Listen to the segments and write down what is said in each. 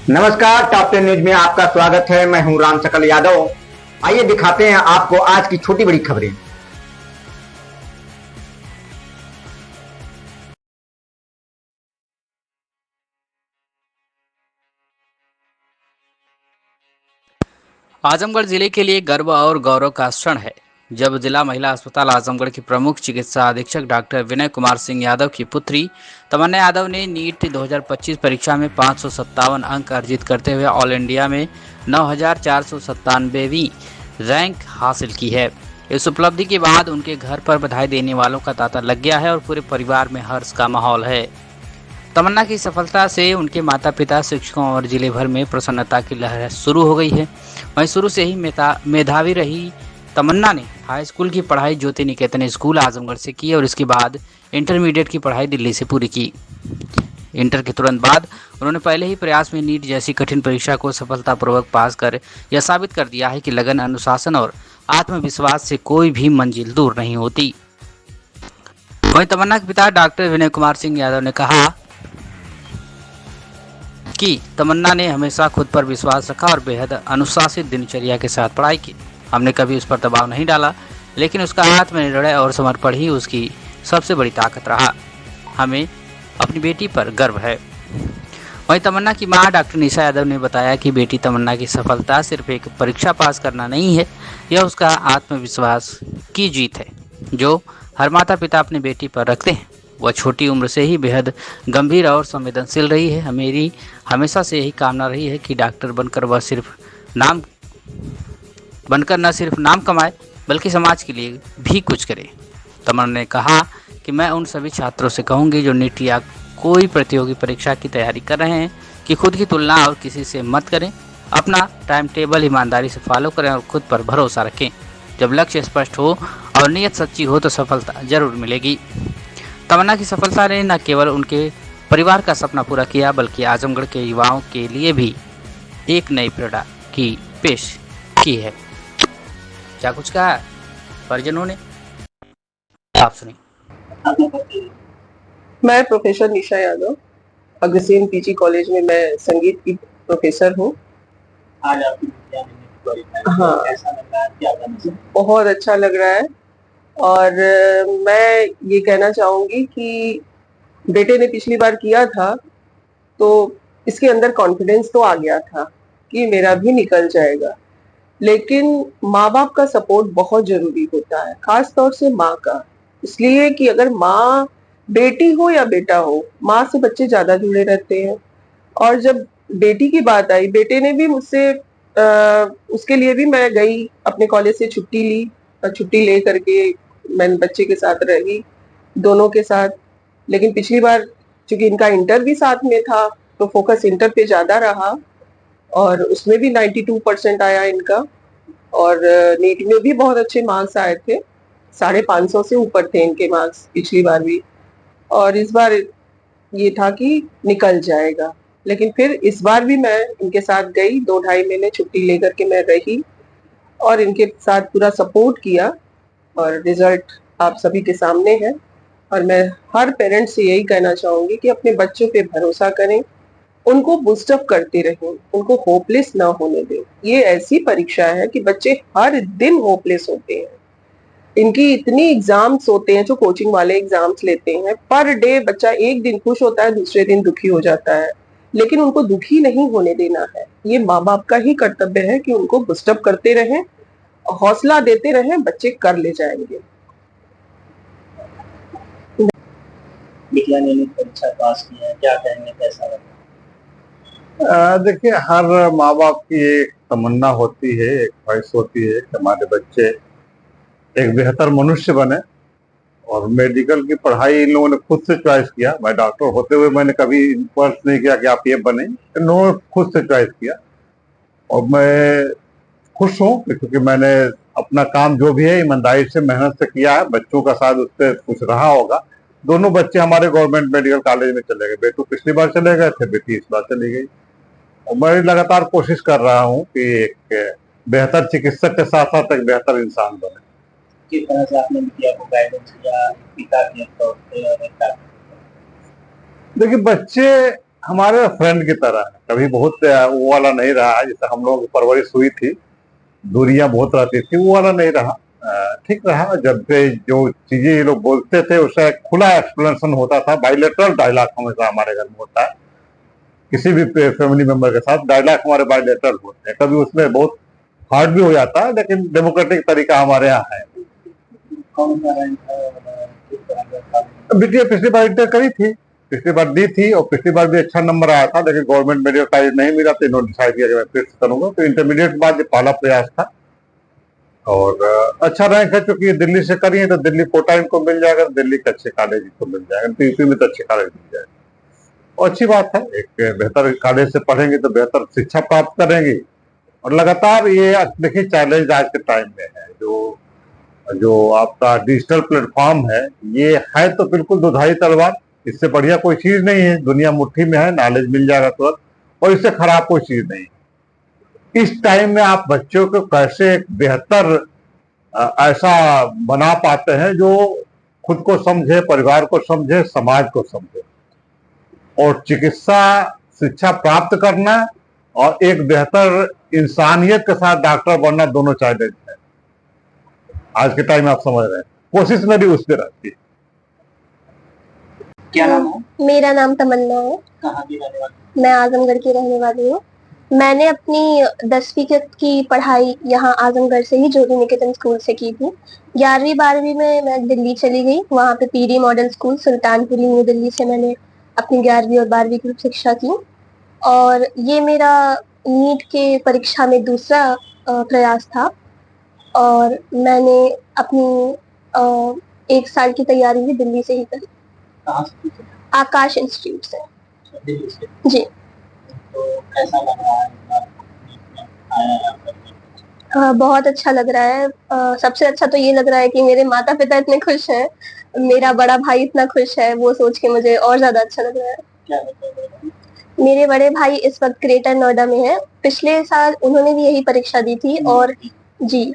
नमस्कार, top 10 news में आपका स्वागत है। मैं हूं राम सकल यादव। आइए दिखाते हैं आपको आज की छोटी बड़ी खबरें। आजमगढ़ जिले के लिए गर्व और गौरव का क्षण है जब जिला महिला अस्पताल आजमगढ़ की प्रमुख चिकित्सा अधीक्षक डॉक्टर विनय कुमार सिंह यादव की पुत्री तमन्ना यादव ने नीट 2025 परीक्षा में 557 अंक अर्जित करते हुए ऑल इंडिया में 9497वीं रैंक हासिल की है। इस उपलब्धि के बाद उनके घर पर बधाई देने वालों का तांता लग गया है और पूरे परिवार में हर्ष का माहौल है। तमन्ना की सफलता से उनके माता पिता, शिक्षकों और जिले भर में प्रसन्नता की लहर शुरू हो गई है। वहीं शुरू से ही मेधावी रही तमन्ना ने हाई स्कूल की पढ़ाई ज्योति निकेतन स्कूल आजमगढ़ से की और इसके बाद इंटरमीडिएट की पढ़ाई दिल्ली से पूरी की। इंटर के तुरंत बाद उन्होंने पहले ही प्रयास में नीट जैसी कठिन परीक्षा को सफलतापूर्वक पास कर यह साबित कर दिया है कि लगन, अनुशासन और आत्मविश्वास से कोई भी मंजिल दूर नहीं होती। वहीं तमन्ना के पिता डॉक्टर विनय कुमार सिंह यादव ने कहा कि तमन्ना ने हमेशा खुद पर विश्वास रखा और बेहद अनुशासित दिनचर्या के साथ पढ़ाई की। हमने कभी उस पर दबाव नहीं डाला, लेकिन उसका आत्मनिर्भर और समर्पण ही उसकी सबसे बड़ी ताकत रहा। हमें अपनी बेटी पर गर्व है। वहीं तमन्ना की मां डॉक्टर निशा यादव ने बताया कि बेटी तमन्ना की सफलता सिर्फ एक परीक्षा पास करना नहीं है, यह उसका आत्मविश्वास की जीत है जो हर माता पिता अपनी बेटी पर रखते हैं। वह छोटी उम्र से ही बेहद गंभीर और संवेदनशील रही है। मेरी हमेशा से यही कामना रही है कि डॉक्टर बनकर न सिर्फ नाम कमाए बल्कि समाज के लिए भी कुछ करे। तमन्ना ने कहा कि मैं उन सभी छात्रों से कहूँगी जो नीट या कोई प्रतियोगी परीक्षा की तैयारी कर रहे हैं कि खुद की तुलना और किसी से मत करें। अपना टाइम टेबल ईमानदारी से फॉलो करें और खुद पर भरोसा रखें। जब लक्ष्य स्पष्ट हो और नीयत सच्ची हो तो सफलता जरूर मिलेगी। तमन्ना की सफलता ने न केवल उनके परिवार का सपना पूरा किया बल्कि आजमगढ़ के युवाओं के लिए भी एक नई प्रेरणा की पेश की है। क्या कुछ कहा परिजनों ने, आप सुनिए। मैं प्रोफेसर निशा यादव, अग्रसेन पीजी कॉलेज में मैं संगीत की प्रोफेसर हूँ। आज आपकी हाँ, ऐसा लग रहा है कि आपका बहुत अच्छा लग रहा है और मैं ये कहना चाहूंगी कि बेटे ने पिछली बार किया था तो इसके अंदर कॉन्फिडेंस तो आ गया था कि मेरा भी निकल जाएगा, लेकिन माँ बाप का सपोर्ट बहुत जरूरी होता है, खास तौर से माँ का। इसलिए कि अगर माँ, बेटी हो या बेटा हो, माँ से बच्चे ज्यादा जुड़े रहते हैं। और जब बेटी की बात आई, बेटे ने भी मुझसे उसके लिए भी मैं गई, अपने कॉलेज से छुट्टी ली और छुट्टी ले करके मैं बच्चे के साथ रही, दोनों के साथ। लेकिन पिछली बार चूंकि इनका इंटर भी साथ में था तो फोकस इंटर पे ज्यादा रहा और उसमें भी 92% आया इनका और नीट में भी बहुत अच्छे मार्क्स आए थे, 550 से ऊपर थे इनके मार्क्स पिछली बार भी। और इस बार ये था कि निकल जाएगा, लेकिन फिर इस बार भी मैं इनके साथ गई, 2-2.5 महीने छुट्टी लेकर के मैं रही और इनके साथ पूरा सपोर्ट किया और रिजल्ट आप सभी के सामने है। और मैं हर पेरेंट्स से यही कहना चाहूंगी कि अपने बच्चों पे भरोसा करें, उनको बूस्टअप करते रहें, उनको होपलेस ना होने दें। ये ऐसी परीक्षा है कि बच्चे हर दिन होपलेस होते हैं। इनकी इतनी एग्जाम्स होते हैं, जो कोचिंग वाले एग्जाम्स लेते हैं, पर डे बच्चा एक दिन खुश होता है, दूसरे दिन दुखी हो जाता है, लेकिन उनको दुखी नहीं होने देना है। ये माँ बाप का ही कर्तव्य है कि उनको बूस्टअप करते रहें, हौसला देते रहें, बच्चे कर ले जाएंगे। बिटिया ने नीट परीक्षा पास की है, क्या कहेंगे, कैसा लगा? देखिए, हर माँ बाप की एक तमन्ना होती है, एक ख्वाहिश होती है कि हमारे बच्चे एक बेहतर मनुष्य बने। और मेडिकल की पढ़ाई इन लोगों ने खुद से चॉइस किया। मैं डॉक्टर होते हुए मैंने कभी इन्फोर्स नहीं किया कि आप ये बने, इन लोगों ने खुद से चॉइस किया। और मैं खुश हूँ क्योंकि मैंने अपना काम जो भी है ईमानदारी से, मेहनत से किया है। बच्चों का शायद उससे कुछ रहा होगा। दोनों बच्चे हमारे गवर्नमेंट मेडिकल कॉलेज में चले गए। बेटू पिछली बार चले गए थे, बेटी इस बार चली गई। और मैं लगातार कोशिश कर रहा हूँ कि एक बेहतर चिकित्सक के साथ साथ एक बेहतर इंसान बने। किस तरह से आपने बिटिया को गाइडेंस किया, पिता के तौर पे और एक डॉक्टर? देखिए, बच्चे हमारे फ्रेंड की तरह है, कभी बहुत वो वाला नहीं रहा है जैसे हम लोगों की परवरिश हुई थी, दूरियां बहुत रहती थी, वो वाला नहीं रहा। ठीक रहा। जब से जो चीजें ये लोग बोलते थे उसका एक खुला एक्सप्लेनेशन होता था। बाइलेटरल डायलॉग हमेशा हमारे घर में होता है, किसी भी फैमिली मेंबर के साथ डायलॉग हमारे बाइलेटरल होते हैं। कभी उसमें बहुत हार्ड भी हो जाता है, लेकिन डेमोक्रेटिक तरीका हमारे यहाँ है। कौन सा रैंक है और किस तरह का था? बिटिया पिछली बार इंटर करी थी, पिछली बार दी थी और पिछली बार भी अच्छा नंबर आया था, लेकिन गवर्नमेंट मेडिकल कॉलेज नहीं मिला तो इन्होंने डिसाइड किया कि मैं फिर से करूंगा। तो इंटरमीडिएट के बाद ये पहला प्रयास था और अच्छा रैंक है। क्योंकि ये दिल्ली से करी है तो दिल्ली कोटा इनको मिल जाएगा, दिल्ली के अच्छे कॉलेज को मिल जाएगा, तो यूपी में तो अच्छे कॉलेज मिल जाएगा। और अच्छी बात है, एक बेहतर कॉलेज से पढ़ेंगे तो बेहतर शिक्षा प्राप्त करेंगे। और लगातार ये देखिए चैलेंज आज के टाइम में है, जो आपका डिजिटल प्लेटफॉर्म है, ये है तो बिल्कुल दुधाई तलवार, इससे बढ़िया कोई चीज नहीं है। दुनिया मुट्ठी में है, नॉलेज मिल जाएगा तुरंत, और इससे खराब कोई चीज नहीं है। इस टाइम में आप बच्चों को कैसे एक बेहतर ऐसा बना पाते हैं जो खुद को समझे, परिवार को समझे, समाज को समझे। और चिकित्सा शिक्षा प्राप्त करना और एक बेहतर इंसानियत के साथ डॉक्टर बनना, दोनों चैलेंज है आज के टाइम में, आप समझ रहे हैं। कोशिश मेरी उस पर रहती है। क्या नाम है? मेरा नाम तमन्ना है। कहाँ की रहने वाली? मैं आजमगढ़ की रहने वाली हूँ। मैंने अपनी 10वीं की पढ़ाई यहाँ आजमगढ़ से ही ज्योति निकेतन स्कूल से की थी। 11वीं 12वीं में मैं दिल्ली चली गई, वहाँ पे PD model school Sultanpuri new Delhi से मैंने अपनी 11वीं और 12वीं की शिक्षा की। और ये मेरा नीट के परीक्षा में दूसरा प्रयास था और मैंने अपनी 1 साल की तैयारी भी दिल्ली से ही करी। कहाँ से की थी? आकाश इंस्टीट्यूट से। दिल्ली से। जी। तो कैसा लग रहा है इस बार नीट में आया है आपका? बहुत अच्छा लग रहा है। सबसे अच्छा तो ये लग रहा है कि मेरे माता पिता इतने खुश हैं, मेरा बड़ा भाई इतना खुश है, वो सोच के मुझे और ज्यादा अच्छा लग रहा है। क्या बताइए? मेरे बड़े भाई इस वक्त ग्रेटर नोएडा में है। पिछले साल उन्होंने भी यही परीक्षा दी थी और जी,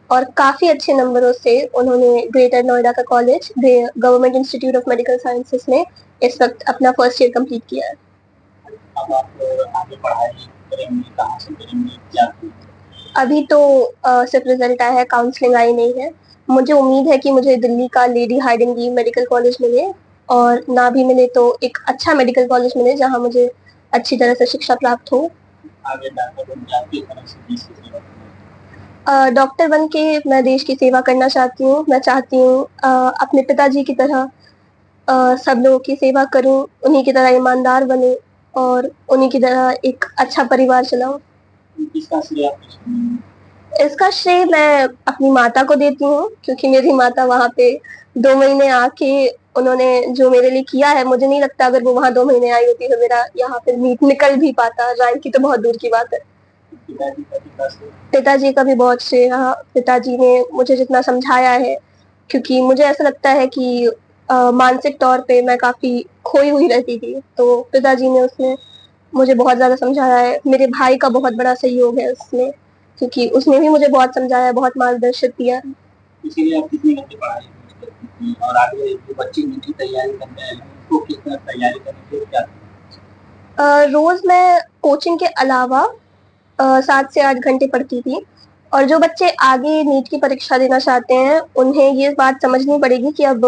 और काफी अच्छे नंबरों से उन्होंने ग्रेटर नोएडा का college government institute of medical sciences में इस वक्त अपना फर्स्ट ईयर कंप्लीट किया है। अब आप आगे पढ़ाई करेंगे, कहाँ से करेंगे, क्या? अभी तो सिर्फ रिजल्ट आया है, काउंसलिंग आई नहीं है। मुझे उम्मीद है कि मुझे दिल्ली का लेडी हार्डिंग मेडिकल कॉलेज मिले और ना भी मिले तो एक अच्छा मेडिकल कॉलेज मिले जहां मुझे अच्छी तरह से शिक्षा प्राप्त हो। आगे डॉक्टर बन जाती है, तरह से देश की सेवा करेंगे। डॉक्टर बन के मैं देश की सेवा करना चाहती हूँ। मैं चाहती हूँ अपने पिताजी की तरह सब लोगों की सेवा करूँ, उन्हीं की तरह ईमानदार बनूँ और उन्हीं की तरह एक अच्छा परिवार चलाऊँ। इसका श्रेय आप किसको देंगे? इसका श्रेय मैं अपनी माता को देती हूँ, क्योंकि मेरी माता वहाँ पे 2 महीने आके उन्होंने जो मेरे लिए किया है, मुझे नहीं लगता अगर वो वहाँ 2 महीने आई होती तो मेरा यहाँ पे नीट निकल भी पाता। रैंक की तो बहुत दूर की बात है। पिताजी का कितना श्रेय? पिताजी का भी बहुत श्रेय रहा। पिताजी ने मुझे जितना समझाया है, क्योंकि मुझे ऐसा लगता है कि मानसिक तौर पे मैं काफी खोई हुई रहती थी, तो पिताजी ने उसमें मुझे बहुत ज्यादा समझाया है। मेरे भाई का बहुत बड़ा सहयोग है उसमें, क्योंकि उसने भी मुझे बहुत समझाया, बहुत मार्गदर्शन दिया। इसीलिए आप कितने घंटे पढ़ाई करती थी और आगे जो बच्चे नीट की तैयारी कर रहे हैं उनको कितना तैयारी करनी चाहिए, क्या? रोज मैं कोचिंग के अलावा 7 से 8 घंटे पढ़ती थी। और जो बच्चे आगे नीट की परीक्षा देना चाहते हैं उन्हें ये बात समझनी पड़ेगी कि अब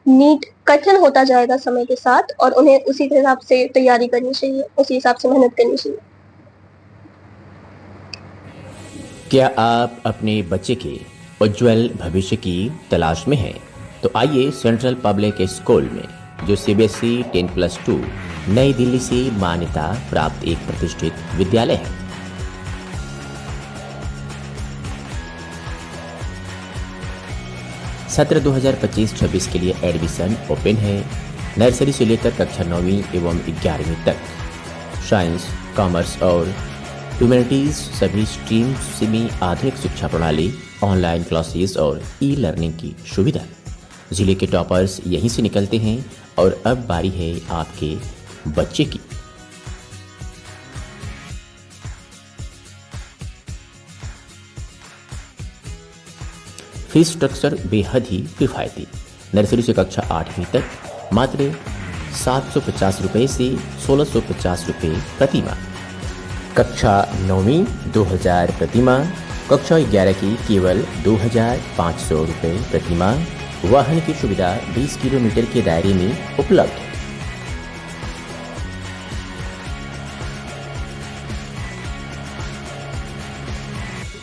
नीट कठिन होता जाएगा समय के साथ और उन्हें उसी हिसाब से तैयारी करनी चाहिए, उसी हिसाब से मेहनत करनी चाहिए। क्या आप अपने बच्चे के उज्जवल भविष्य की तलाश में हैं? तो आइए सेंट्रल पब्लिक स्कूल में, जो CBSE 10+2 नई दिल्ली से मान्यता प्राप्त एक प्रतिष्ठित विद्यालय है। सत्र 2025-26 के लिए एडमिशन ओपन है। नर्सरी से लेकर कक्षा 9वीं एवं 11वीं तक। साइंस, कॉमर्स और ह्यूमैनिटीज सभी स्ट्रीम्स में आधुनिक शिक्षा प्रणाली, ऑनलाइन क्लासेस और ई-लर्निंग की सुविधा। जिले के टॉपर्स यहीं से निकलते हैं और अब बारी है आपके बच्चे की। फीस स्ट्रक्चर बेहद ही किफायती। नर्सरी से कक्षा 8वीं तक मात्र 750 रुपये से 1650 रुपये प्रति माह। कक्षा 9वीं 2000 प्रति माह, कक्षा 11 की केवल 2500 रुपये प्रति माह। वाहन की सुविधा 20 किलोमीटर के दायरे में उपलब्ध है।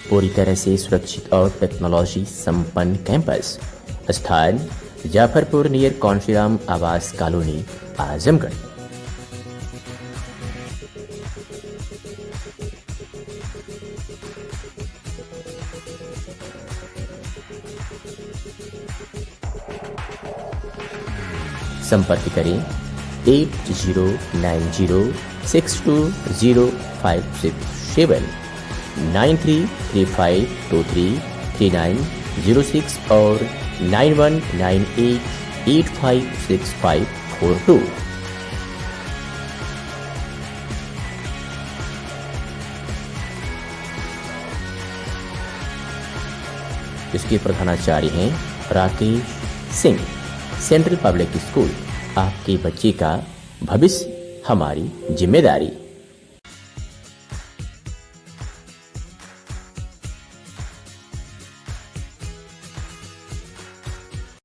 पूरी तरह से सुरक्षित और टेक्नोलॉजी संपन्न कैंपस। स्थान जाफरपुर नियर कौनसीराम आवास कॉलोनी, आजमगढ़। संपर्क करें 8090620567 9335233906 और 9198856542। इसके प्रधानाचार्य हैं Rakesh Singh. Central public school, आपके बच्चे का भविष्य हमारी जिम्मेदारी।